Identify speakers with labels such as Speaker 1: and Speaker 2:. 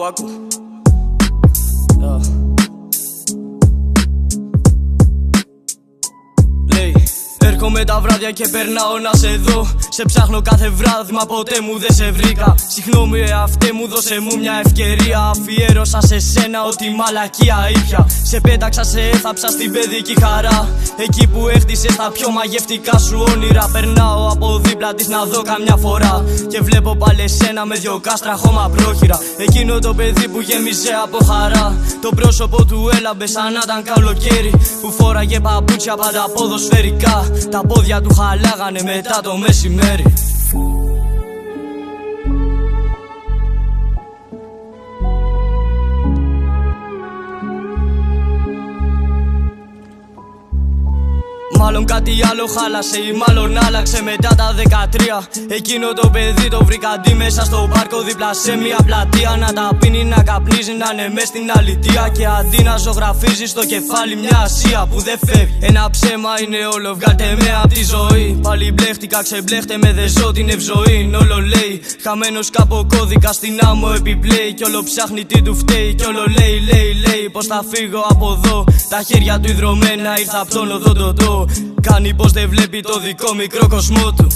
Speaker 1: άκου. Λέει, έρχομαι τα βράδια και περνάω να σε δω. Σε ψάχνω κάθε βράδυ, μα ποτέ μου δεν σε βρήκα. Συγγνώμη εαυτέ μου, δώσε μου μια ευκαιρία. Αφιέρωσα σε σένα ό,τι μαλακία ήπια. Σε πέταξα, σε έθαψα στην παιδική χαρά. Εκεί που έχτισες τα πιο μαγευτικά σου όνειρα. Περνάω από δίπλα της να δω καμιά φορά και βλέπω πάλι εσένα με δυο κάστρα χώμα πρόχειρα. Εκείνο το παιδί που γέμιζε από χαρά. Το πρόσωπο του έλαμπε σαν να ήταν καλοκαίρι. Που φόραγε παπούτσια πάντα ποδοσφαιρικά. Τα πόδια του χαλάγανε μετά το μεσημέρι. Μάλλον κάτι άλλο χάλασε ή μάλλον άλλαξε μετά τα 13. Εκείνο το παιδί το βρήκα αντί μέσα στο πάρκο δίπλα σε μια πλατεία. Να τα πίνει, να καπνίζει, να είναι μες στην αλητεία. Και αντί να ζωγραφίζει στο κεφάλι μια Ασία που δεν φεύγει. Ένα ψέμα είναι όλο, βγάλτε με απ' τη ζωή. Πάλι μπλέχτηκα, ξεμπλέχτε με, δεν ζω την ευζωή. Όλο λέει, χαμένος κάπου κώδικα στην άμμο επιπλέει. Κι όλο ψάχνει τι του φταίει. Κι όλο λέει πως θα φύγω από εδώ. Τα χέρια του ιδρωμένα ήρθα απ' τον οδοντοτό. Κάνει πως δεν βλέπει το δικό μικρό κοσμό του.